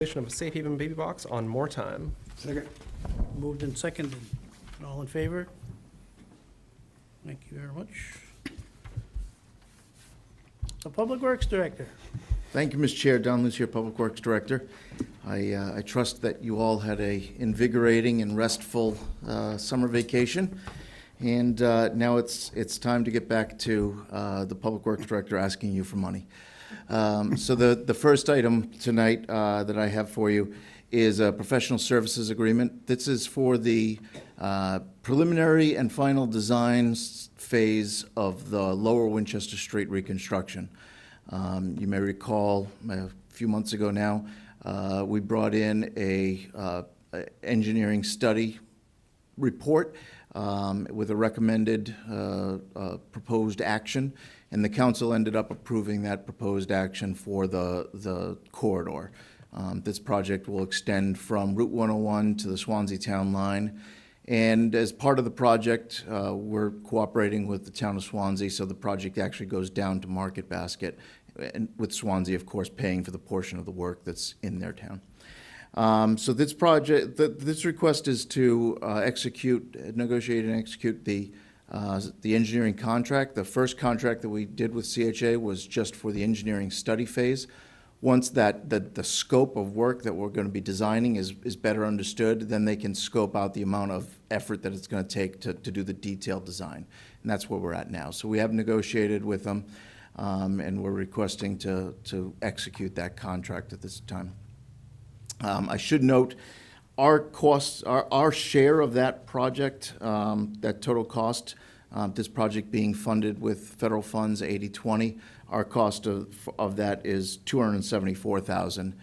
Of a Safe Haven baby box on More Time. Second. Moved and seconded. All in favor? Thank you very much. The Public Works Director. Thank you, Mr. Chair. Don Lucier, Public Works Director. I trust that you all had a invigorating and restful summer vacation. And now it's time to get back to the Public Works Director asking you for money. So the first item tonight that I have for you is a professional services agreement. This is for the preliminary and final design phase of the Lower Winchester Street reconstruction. You may recall a few months ago now, we brought in a engineering study report with a recommended proposed action, and the council ended up approving that proposed action for the corridor. This project will extend from Route 101 to the Swansea Town Line, and as part of the project, we're cooperating with the town of Swansea, so the project actually goes down to Market Basket, and with Swansea, of course, paying for the portion of the work that's in their town. So this project, this request is to negotiate and execute the engineering contract. The first contract that we did with CHA was just for the engineering study phase. Once the scope of work that we're going to be designing is better understood, then they can scope out the amount of effort that it's going to take to do the detailed design. And that's where we're at now. So we have negotiated with them, and we're requesting to execute that contract at this time. I should note, our costs, our share of that project, that total cost, this project being funded with federal funds, 80/20, our cost of that is $274,000,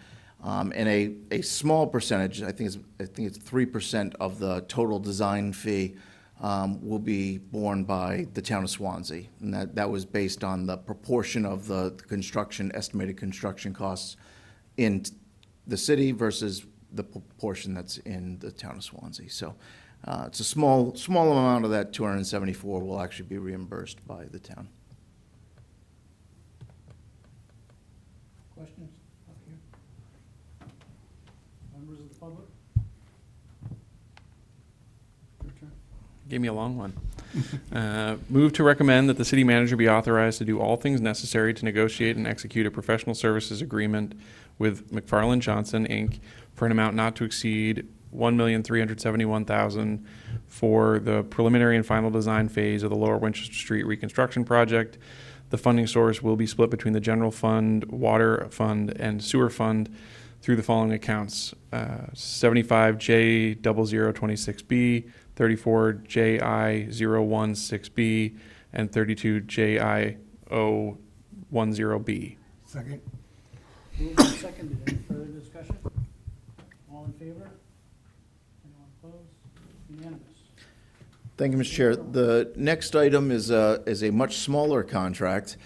and a small percentage, I think it's 3% of the total design fee, will be borne by the town of Swansea, and that was based on the proportion of the estimated construction costs in the city versus the portion that's in the town of Swansea. So it's a small amount of that 274 will actually be reimbursed by the town. Questions up here? Members of the public? Your turn. Gave me a long one. Move to recommend that the city manager be authorized to do all things necessary to negotiate and execute a professional services agreement with McFarland Johnson, Inc. for an amount not to exceed $1,371,000 for the preliminary and final design phase of the Lower Winchester Street reconstruction project. The funding source will be split between the general fund, water fund, and sewer fund through the following accounts: 75J0026B, 34JI016B, and 32JI010B. Second. Moved and seconded. Any further discussion? All in favor? Anyone opposed? Unanimous. Thank you, Mr. Chair. The next item is a much smaller contract,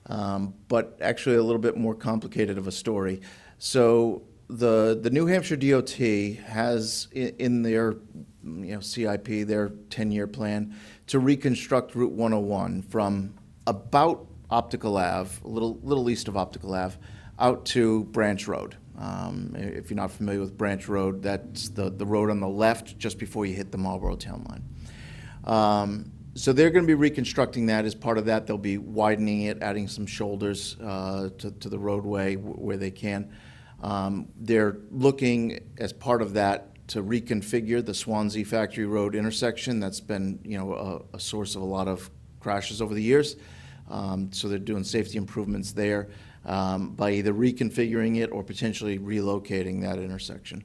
but actually a little bit more complicated of a story. So the New Hampshire DOT has in their CIP, their 10-year plan, to reconstruct Route 101 from about Optical Ave, a little east of Optical Ave, out to Branch Road. If you're not familiar with Branch Road, that's the road on the left just before you hit the Marlboro Town Line. So they're going to be reconstructing that. As part of that, they'll be widening it, adding some shoulders to the roadway where they can. They're looking, as part of that, to reconfigure the Swansea Factory Road intersection. That's been a source of a lot of crashes over the years. So they're doing safety improvements there by either reconfiguring it or potentially relocating that intersection.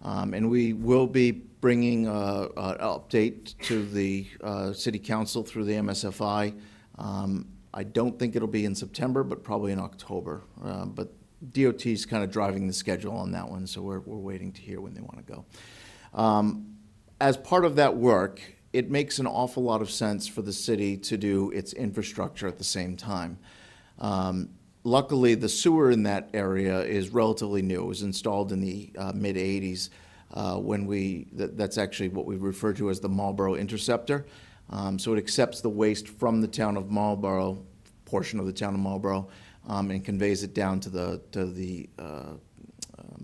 And we will be bringing an update to the City Council through the MSFI. I don't think it'll be in September, but probably in October. But DOT's kind of driving the schedule on that one, so we're waiting to hear when they want to go. As part of that work, it makes an awful lot of sense for the city to do its infrastructure at the same time. Luckily, the sewer in that area is relatively new. It was installed in the mid-'80s when that's actually what we refer to as the Marlboro Interceptor. So it accepts the waste from the town of Marlboro, portion of the town of Marlboro, and conveys it down to the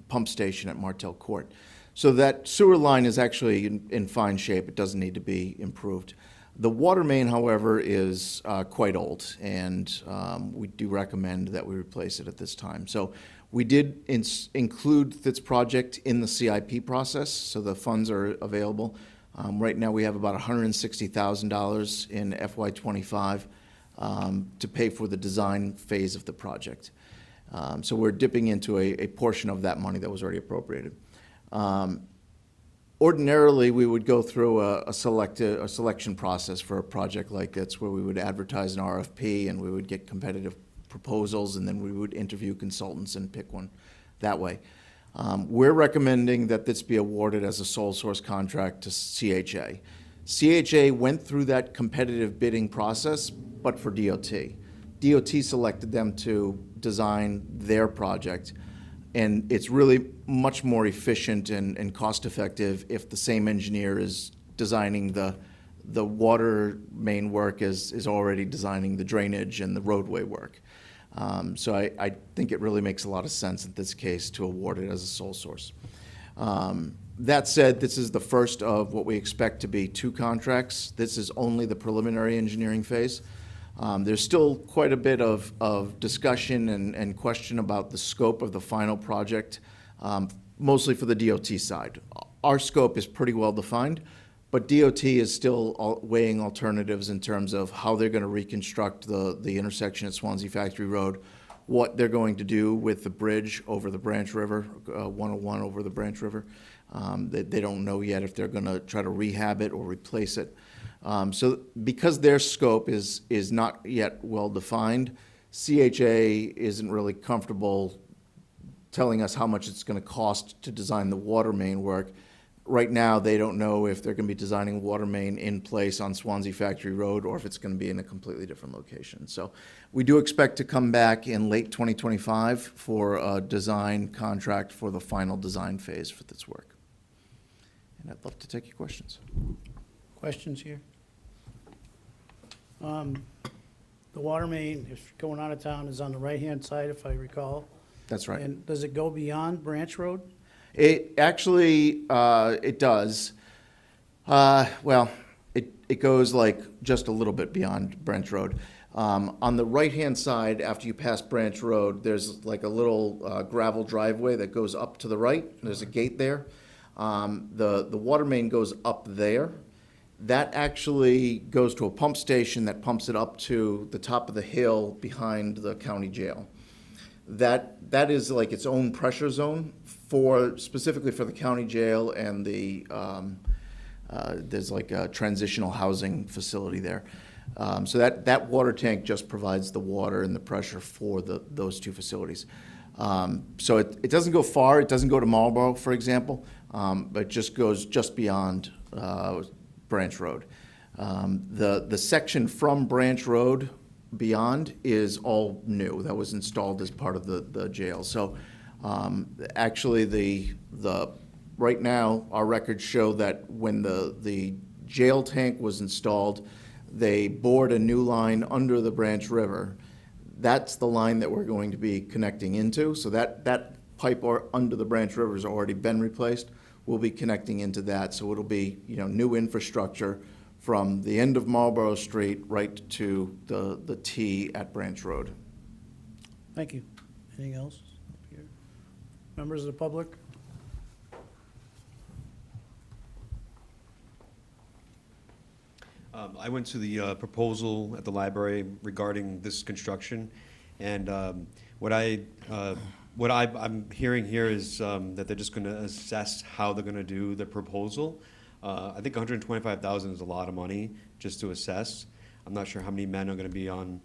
pump station at Martell Court. So that sewer line is actually in fine shape. It doesn't need to be improved. The water main, however, is quite old, and we do recommend that we replace it at this time. So we did include this project in the CIP process, so the funds are available. Right now, we have about $160,000 in FY25 to pay for the design phase of the project. So we're dipping into a portion of that money that was already appropriated. Ordinarily, we would go through a selection process for a project like this, where we would advertise an RFP and we would get competitive proposals, and then we would interview consultants and pick one that way. We're recommending that this be awarded as a sole source contract to CHA. CHA went through that competitive bidding process, but for DOT. DOT selected them to design their project, and it's really much more efficient and cost-effective if the same engineer is designing the water main work is already designing the drainage and the roadway work. So I think it really makes a lot of sense in this case to award it as a sole source. That said, this is the first of what we expect to be 2 contracts. This is only the preliminary engineering phase. There's still quite a bit of discussion and question about the scope of the final project, mostly for the DOT side. Our scope is pretty well defined, but DOT is still weighing alternatives in terms of how they're going to reconstruct the intersection at Swansea Factory Road, what they're going to do with the bridge over the Branch River, 101 over the Branch River. They don't know yet if they're going to try to rehab it or replace it. So because their scope is not yet well defined, CHA isn't really comfortable telling us how much it's going to cost to design the water main work. Right now, they don't know if they're going to be designing water main in place on Swansea Factory Road or if it's going to be in a completely different location. So we do expect to come back in late 2025 for a design contract for the final design phase for this work. And I'd love to take your questions. Questions here? The water main, if going out of town, is on the right-hand side, if I recall. That's right. And does it go beyond Branch Road? It actually, it does. Well, it goes like just a little bit beyond Branch Road. On the right-hand side, after you pass Branch Road, there's like a little gravel driveway that goes up to the right. There's a gate there. The water main goes up there. That actually goes to a pump station that pumps it up to the top of the hill behind the county jail. That is like its own pressure zone specifically for the county jail, and there's like a transitional housing facility there. So that water tank just provides the water and the pressure for those 2 facilities. So it doesn't go far. It doesn't go to Marlboro, for example, but it just goes just beyond Branch Road. The section from Branch Road beyond is all new. That was installed as part of the jail. So actually, right now, our records show that when the jail tank was installed, they bored a new line under the Branch River. That's the line that we're going to be connecting into. So that pipe under the Branch River has already been replaced. We'll be connecting into that. So it'll be new infrastructure from the end of Marlboro Street right to the T at Branch Road. Thank you. Anything else up here? Members of the public? I went to the proposal at the library regarding this construction, and what I'm hearing here is that they're just going to assess how they're going to do the proposal. I think $125,000 is a lot of money just to assess. I'm not sure how many men are going to be on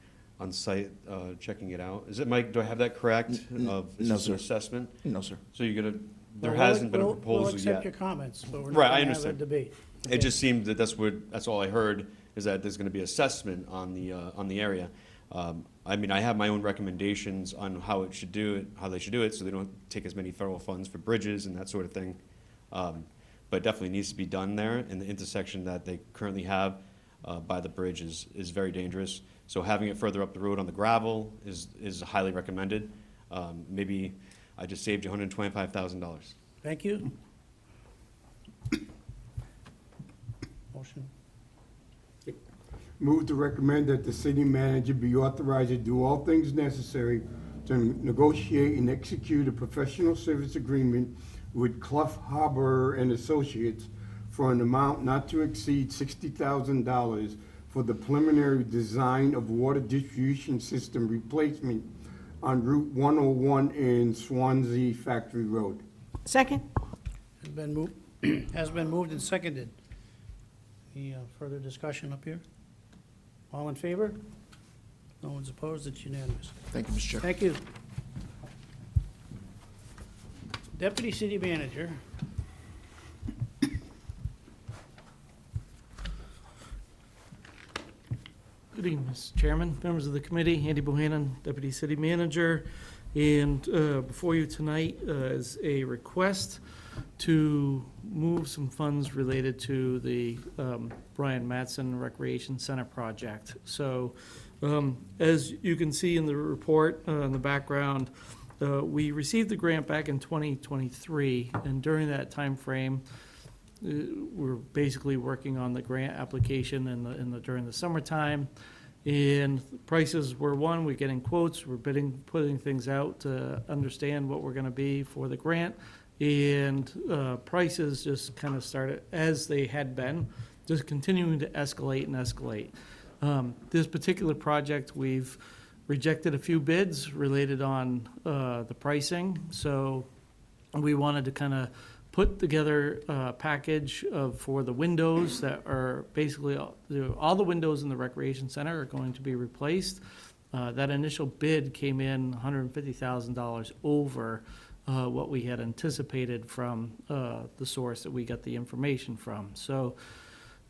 site checking it out. Is it, Mike? Do I have that correct? Is No, this sir. an assessment? No, sir. So you're gonna? There Well, hasn't been a we'll proposal accept yet. your comments, but we're Right, not I going to have a understand. debate. It just seemed that that's all I heard, is that there's gonna be assessment on the area. I mean, I have my own recommendations on how they should do it, so they don't take as many federal funds for bridges and that sort of thing. But it definitely needs to be done there, and the intersection that they currently have by the bridge is very dangerous. So having it further up the road on the gravel is highly recommended. Maybe I just saved you $125,000. Thank you. Motion. Move to recommend that the city manager be authorized to do all things necessary to negotiate and execute a professional service agreement with Clough Harbor and Associates for an amount not to exceed $60,000 for the preliminary design of water distribution system replacement on Route 101 in Swansea Factory Road. Second? Has been moved and seconded. Any further discussion up here? All in favor? No one's opposed, it's unanimous. Thank you, Mr. Chair. Thank you. Deputy City Manager. Good evening, Mr. Chairman, members of the committee, Andy Bohannon, Deputy City Manager. And before you tonight is a request to move some funds related to the Brian Mattson Recreation Center project. So as you can see in the report in the background, we received the grant back in 2023, and during that time frame, we're basically working on the grant application during the summertime. And prices were one, we're getting quotes, we're putting things out to understand what we're gonna be for the grant. And prices just kind of started, as they had been, just continuing to escalate and escalate. This particular project, we've rejected a few bids related on the pricing. So we wanted to kind of put together a package for the windows that are basically, all the windows in the recreation center are going to be replaced. That initial bid came in $150,000 over what we had anticipated from the source that we got the information from. So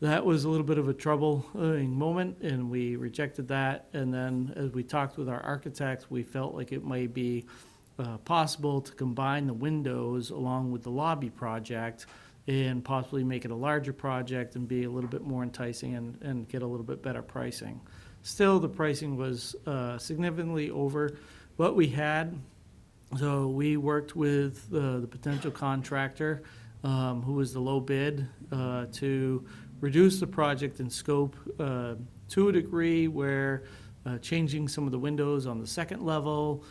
that was a little bit of a troubling moment, and we rejected that. And then as we talked with our architects, we felt like it might be possible to combine the windows along with the lobby project and possibly make it a larger project and be a little bit more enticing and get a little bit better pricing. Still, the pricing was significantly over what we had. So we worked with the potential contractor, who was the low bid, to reduce the project in scope to a degree where changing some of the windows on the second level,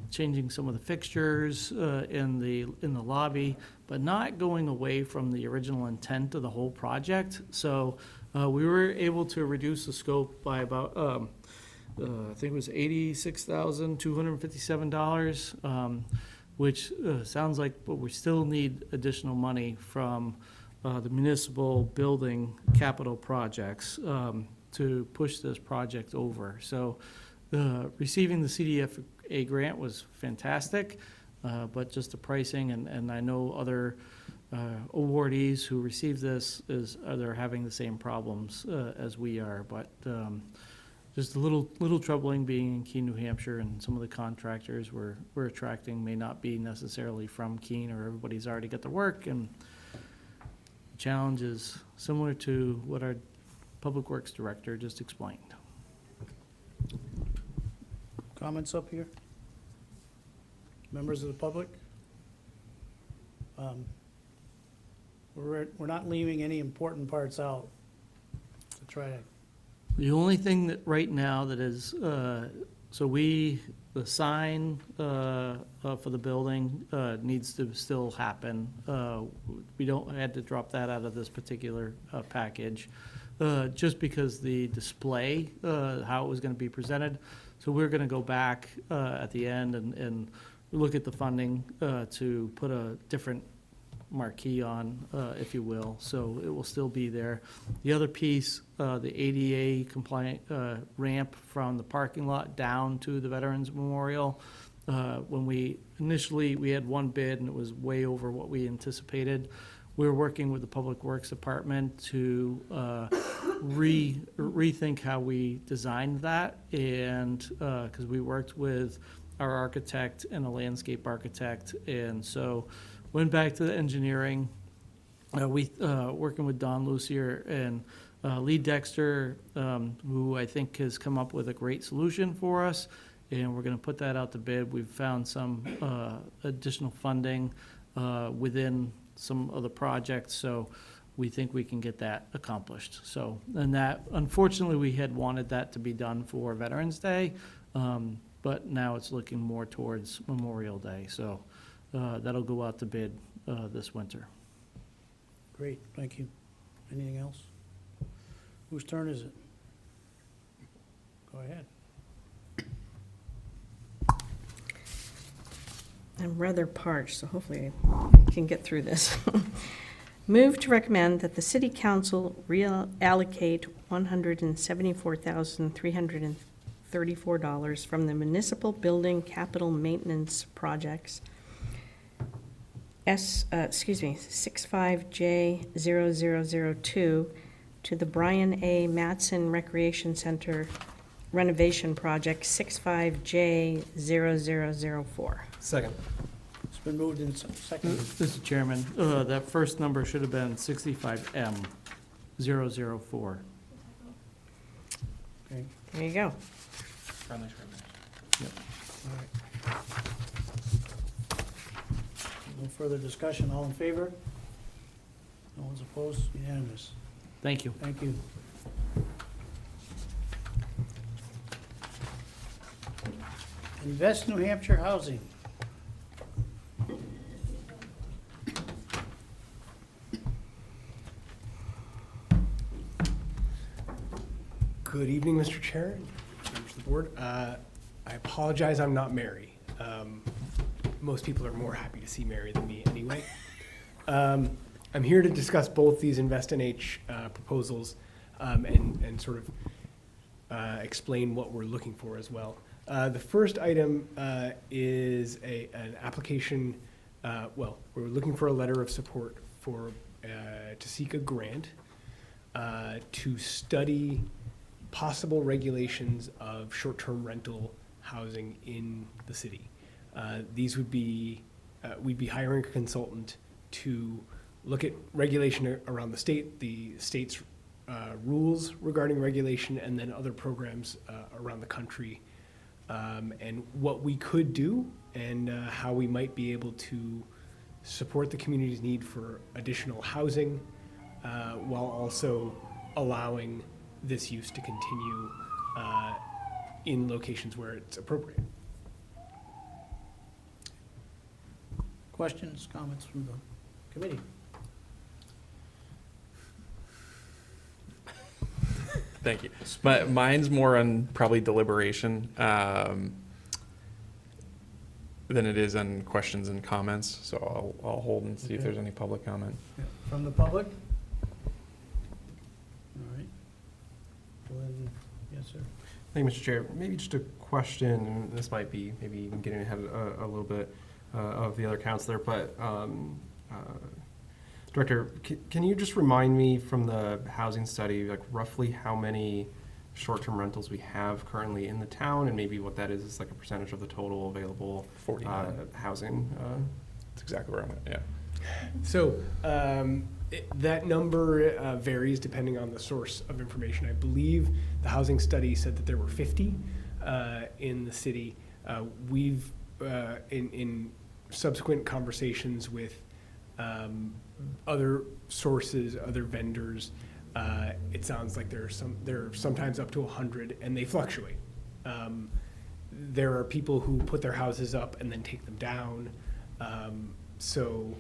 changing some of the fixtures in the lobby, but not going away from the original intent of the whole project. So we were able to reduce the scope by about, I think it was $86,257, which sounds like, but we still need additional money from the municipal building capital projects to push this project over. So receiving the CDFA grant was fantastic, but just the pricing, and I know other awardees who received this they're having the same problems as we are, but just a little troubling being in Keene, New Hampshire, and some of the contractors we're attracting may not be necessarily from Keene, or everybody's already got their work, and the challenge is similar to what our Public Works Director just explained. Comments up here? Members of the public? We're not leaving any important parts out to try to. The only thing that right now that is, so the sign for the building needs to still happen. We had to drop that out of this particular package, just because the display, how it was gonna be presented. So we're gonna go back at the end and look at the funding to put a different marquee on, if you will, so it will still be there. The other piece, the ADA compliant ramp from the parking lot down to the Veterans Memorial, when we had one bid and it was way over what we anticipated. We're working with the Public Works Department to rethink how we designed that, and because we worked with our architect and a landscape architect, and so went back to the engineering. Working with Don Lucier and Lee Dexter, who I think has come up with a great solution for us. and we're gonna put that out to bid. We've found some additional funding within some of the projects, so we think we can get that accomplished. So, and that, unfortunately, we had wanted that to be done for Veterans Day, but now it's looking more towards Memorial Day, so that'll go out to bid this winter. Great, thank you. Anything else? Whose turn is it? Go ahead. I'm rather parched, so hopefully I can get through this. Move to recommend that the city council reallocate $174,334 from the municipal building capital maintenance projects 65J0002 to the Brian A. Mattson Recreation Center renovation project 65J0004. Second. It's been moved and seconded. Mr. Chairman, that first number should have been 65M004. Okay, There you go. Friendly scrimmage. all right. No further discussion, all in favor? No one's opposed, unanimous. Thank you. Thank you. Invest New Hampshire Housing. Good evening, Mr. Chair, members of the board. I apologize, I'm not Mary. Most people are more happy to see Mary than me anyway. I'm here to discuss both these Invest NH proposals and sort of explain what we're looking for as well. The first item is an application, well, we're looking for a letter of support for, to seek a grant to study possible regulations of short-term rental housing in the city. These would be, we'd be hiring a consultant to look at regulation around the state's rules regarding regulation, and then other programs around the country, and what we could do and how we might be able to support the community's need for additional housing while also allowing this use to continue in locations where it's appropriate. Questions, comments from the committee? Thank you. Mine's more on probably deliberation than it is on questions and comments, so I'll hold and see if Okay. there's any public comment. From the public? All right. Go ahead and, yes, sir. Thank you, Mr. Chair. Maybe just a question, and this might be maybe even getting ahead a little bit of the other counselor, but Director, can you just remind me from the housing study, like roughly how many short-term rentals we have currently in the town, and maybe what that is like a percentage of the total available 49. housing? That's exactly where I'm at, yeah. So that number varies depending on the source of information. I believe the housing study said that there were 50 in the city. We've, in subsequent conversations with other sources, other vendors, it sounds like there are sometimes up to 100, and they fluctuate. There are people who put their houses up and then take them down. So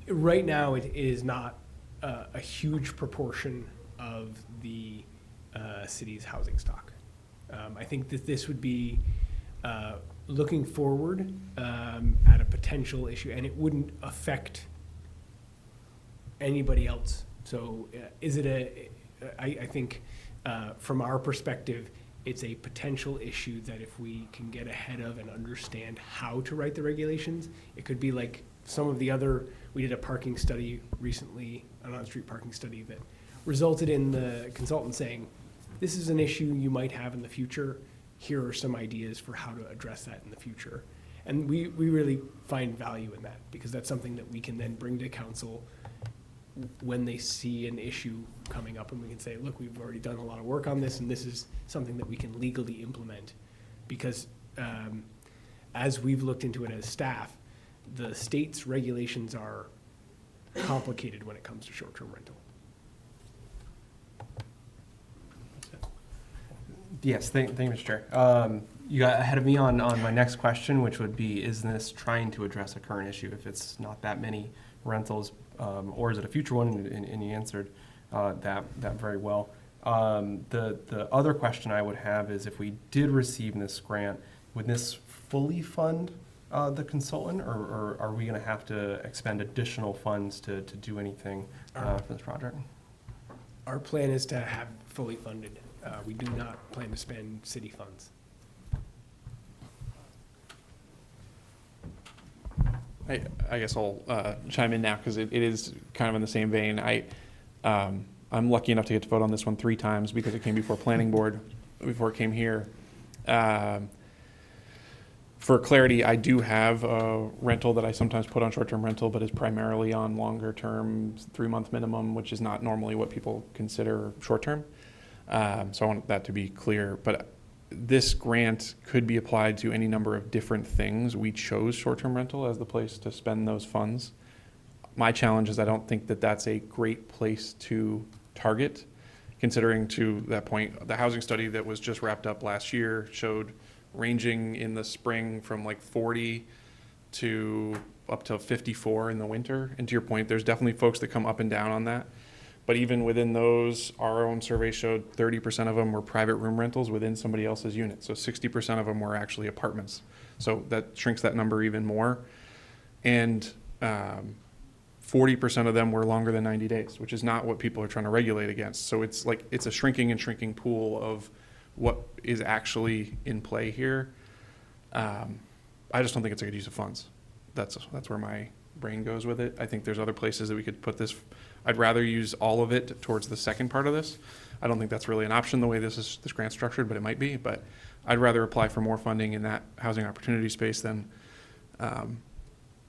right now, it is not a huge proportion of the city's housing stock. I think that this would be looking forward at a potential issue, and it wouldn't affect anybody else. So is it I think from our perspective, it's a potential issue that if we can get ahead of and understand how to write the regulations, it could be like some of the other, we did a parking study recently, an on-street parking study that resulted in the consultant saying, this is an issue you might have in the future. Here are some ideas for how to address that in the future. And we really find value in that, because that's something that we can then bring to council when they see an issue coming up, and we can say, look, we've already done a lot of work on this, and this is something that we can legally implement because as we've looked into it as staff, the state's regulations are complicated when it comes to short-term rental. Yes, thank you, Mr. Chair. You got ahead of me on my next question, which would be, is this trying to address a current issue? If it's not that many rentals, or is it a future one? And you answered that very well. The other question I would have is, if we did receive this grant, would this fully fund the consultant, or are we going to have to expend additional funds to do anything for this project? Our plan is to have fully funded. We do not plan to spend city funds. I guess I'll chime in now because it is kind of in the same vein. I'm lucky enough to get to vote on this one 3 times because it came before planning board, before it came here. For clarity, I do have a rental that I sometimes put on short-term rental, but is primarily on longer-term, 3-month minimum, which is not normally what people consider short-term. So I want that to be clear. But this grant could be applied to any number of different things. We chose short-term rental as the place to spend those funds. My challenge is I don't think that that's a great place to target, considering, to that point, the housing study that was just wrapped up last year showed ranging in the spring from like 40 to up to 54 in the winter. And to your point, there's definitely folks that come up and down on that. But even within those, our own survey showed 30% of them were private room rentals within somebody else's unit. So 60% of them were actually apartments. So that shrinks that number even more. And 40% of them were longer than 90 days, which is not what people are trying to regulate against. So it's like, it's a shrinking and shrinking pool of what is actually in play here. I just don't think it's a good use of funds. That's where my brain goes with it. I think there's other places that we could put this. I'd rather use all of it towards the second part of this. I don't think that's really an option the way this grant's structured, but it might be. But I'd rather apply for more funding in that housing opportunity space than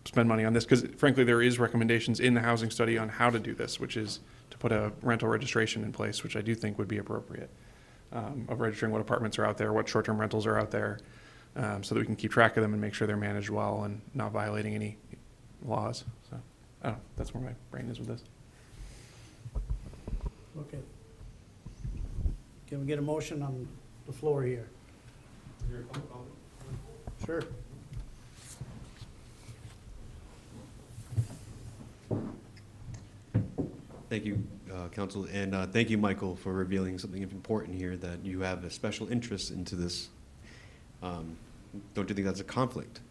spend money on this, because frankly there is recommendations in the housing study on how to do this, which is to put a rental registration in place, which I do think would be appropriate, of registering what apartments are out there, what short-term rentals are out there, so that we can keep track of them and make sure they're managed well and not violating any laws. So I don't know, that's where my brain is with this. Okay. Can we get a motion on the floor here? Sure. Thank you, Council, and thank you, Michael, for revealing something important here, that you have a special interest into this. Don't you think that's a conflict?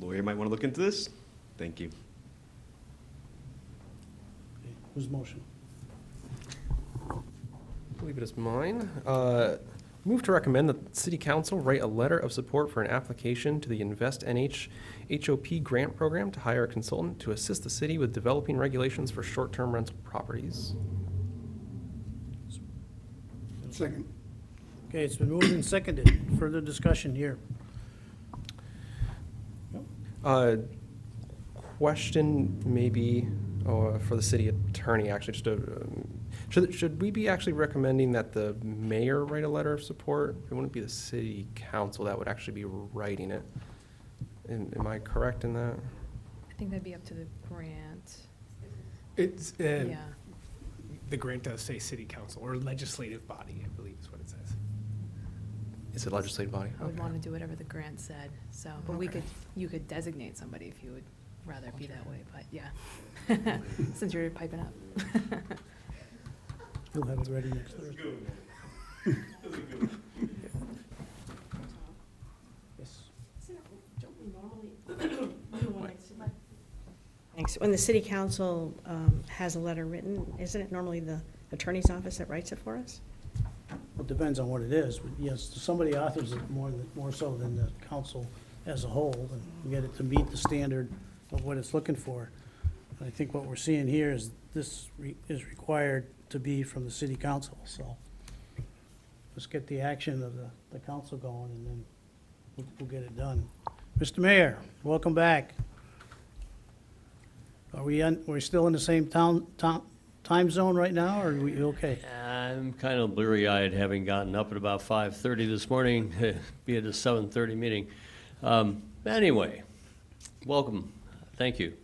Lawyer might want to look into this. Thank you. Okay. Whose motion? I believe it is mine. Move to recommend that City Council write a letter of support for an application to the Invest NH HOP grant program to hire a consultant to assist the city with developing regulations for short-term rental properties. Second. Okay, it's been moved and seconded. Further discussion here. Question maybe for the city attorney, actually, just should we be actually recommending that the mayor write a letter of support? It wouldn't be the city council that would actually be writing it. Am I correct in that? I think that'd be up to the grant. It's, Yeah. the grant does say city council or legislative body, I believe is what it says. Is it legislative body? I would Okay. want to do whatever the grant said, so, but you could designate somebody if you would rather it be that way, but yeah. Since you're piping up. We'll have it ready next Thursday. Yes. Thanks. When the city council has a letter written, isn't it normally the attorney's office that writes it for us? Well, it depends on what it is, but yes, somebody authors it more so than the council as a whole, and we get it to meet the standard of what it's looking for. And I think what we're seeing here is this is required to be from the city council, so let's get the action of the council going, and then we'll get it done. Mr. Mayor, welcome back. Are we still in the same time zone right now, or are we okay? I'm kind of bleary-eyed, having gotten up at about 5:30 this morning, be at a 7:30 meeting. Anyway, welcome, thank you.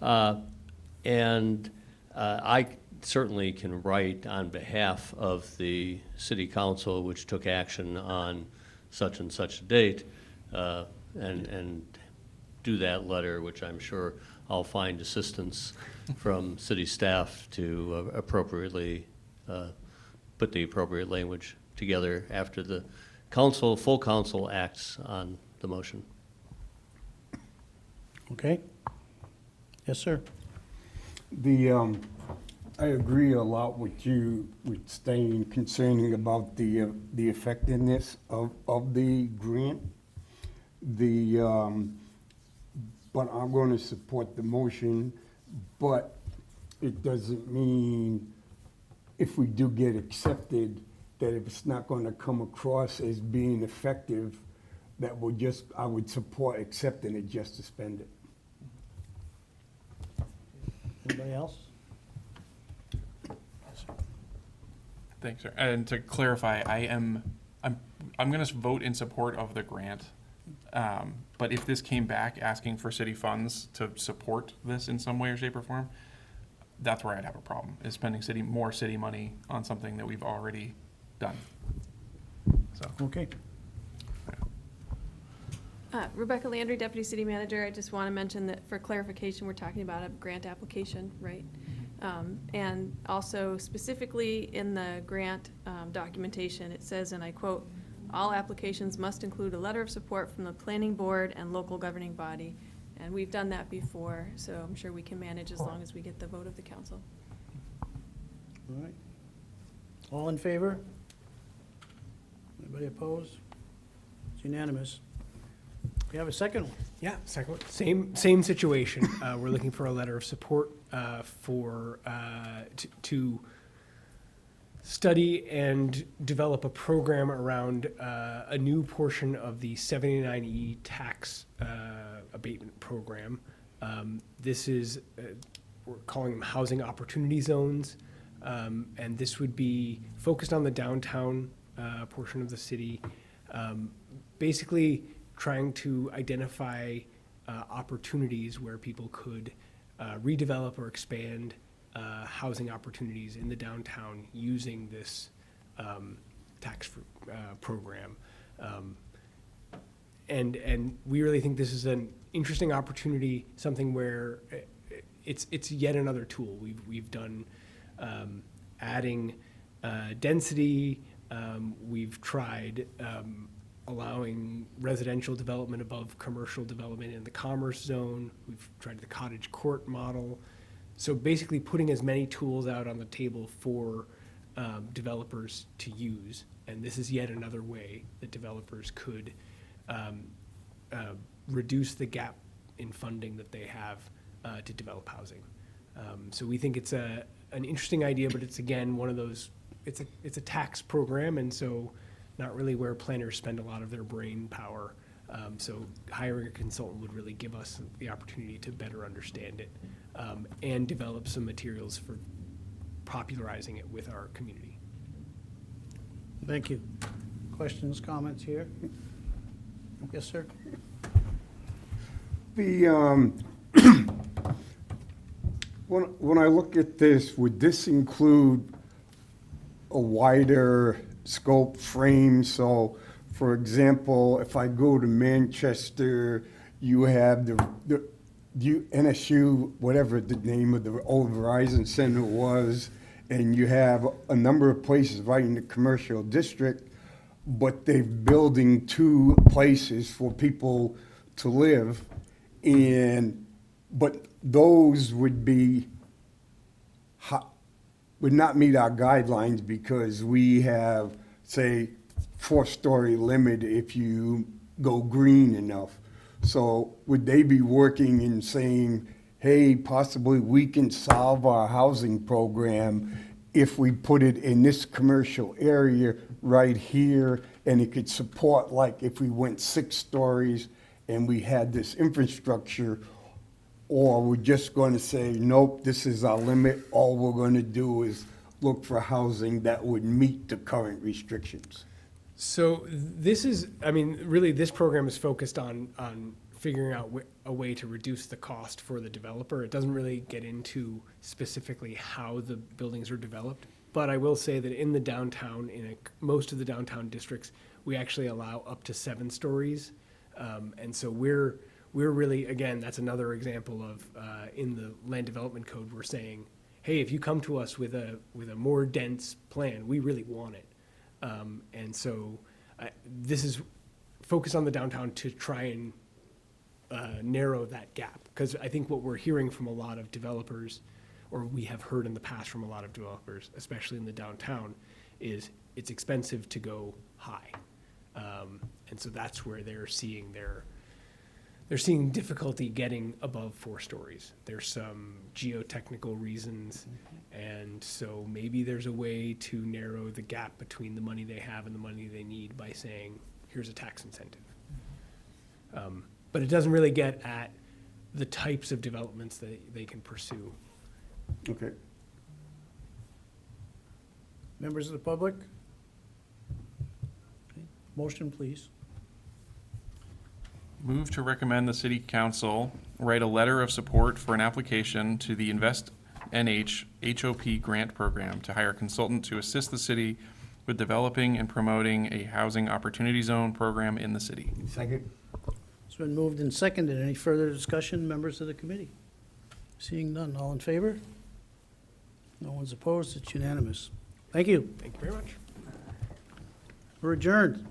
And I certainly can write on behalf of the city council, which took action on such and such a date, and do that letter, which I'm sure I'll find assistance from city staff to appropriately put the appropriate language together after the council, full council acts on the motion. Okay? Yes, sir. I agree a lot with you, with staying concerning about the effectiveness of the grant. But I'm going to support the motion, but it doesn't mean if we do get accepted, that if it's not going to come across as being effective, that I would support accepting it just to spend it. Anybody else? Thanks, sir. And to clarify, I'm going to vote in support of the grant. But if this came back asking for city funds to support this in some way or shape or form, that's where I'd have a problem, is spending more city money on something that we've already done. So, Okay. Rebecca Landry, Deputy City Manager. I just want to mention that for clarification, we're talking about a grant application, right? And also specifically in the grant documentation, it says, and I quote, "All applications must include a letter of support from the planning board and local governing body." And we've done that before, so I'm sure we can manage as long as we get the vote of the council. All right. All in favor? Anybody opposed? It's unanimous. We have a second one. Yeah, second one. Same situation. We're looking for a letter of support to study and develop a program around a new portion of the 79E tax abatement program. This is, we're calling them housing opportunity zones, and this would be focused on the downtown portion of the city, basically trying to identify opportunities where people could redevelop or expand housing opportunities in the downtown using this tax program. And we really think this is an interesting opportunity, something where it's yet another tool. We've done adding density. We've tried allowing residential development above commercial development in the commerce zone. We've tried the cottage court model. So basically putting as many tools out on the table for developers to use. And this is yet another way that developers could reduce the gap in funding that they have to develop housing. So we think it's an interesting idea, but it's again one of those, it's a tax program, and so not really where planners spend a lot of their brain power. So hiring a consultant would really give us the opportunity to better understand it and develop some materials for popularizing it with our community. Thank you. Questions, comments here? Yes, sir. When I look at this, would this include a wider scope frame? So, for example, if I go to Manchester, you have the NSU, whatever the name of the old Verizon Center was, and you have a number of places right in the commercial district, but they're building 2 places for people to live, but those would not meet our guidelines because we have, say, 4-story limit if you go green enough. So would they be working and saying, hey, possibly we can solve our housing program if we put it in this commercial area right here, and it could support, like if we went 6 stories and we had this infrastructure, or we're just going to say, nope, this is our limit, all we're going to do is look for housing that would meet the current restrictions? So this is, I mean, really, this program is focused on figuring out a way to reduce the cost for the developer. It doesn't really get into specifically how the buildings are developed. But I will say that in the downtown, most of the downtown districts, we actually allow up to 7 stories. And so we're really, again, that's another example of, in the land development code, we're saying, hey, if you come to us with a more dense plan, we really want it. And so this is focused on the downtown to try and narrow that gap. Because I think what we're hearing from a lot of developers, or we have heard in the past from a lot of developers, especially in the downtown, is it's expensive to go high. And so that's where they're seeing difficulty getting above 4 stories. There's some geotechnical reasons, and so maybe there's a way to narrow the gap between the money they have and the money they need by saying, here's a tax incentive. But it doesn't really get at the types of developments that they can pursue. Okay. Members of the public? Okay. Motion, please. Move to recommend the city council write a letter of support for an application to the Invest NH HOP grant program to hire a consultant to assist the city with developing and promoting a housing opportunity zone program in the city. Second? It's been moved and seconded. Any further discussion, members of the committee? Seeing none, all in favor? No one's opposed, it's unanimous. Thank you. Thank you very much. We're adjourned.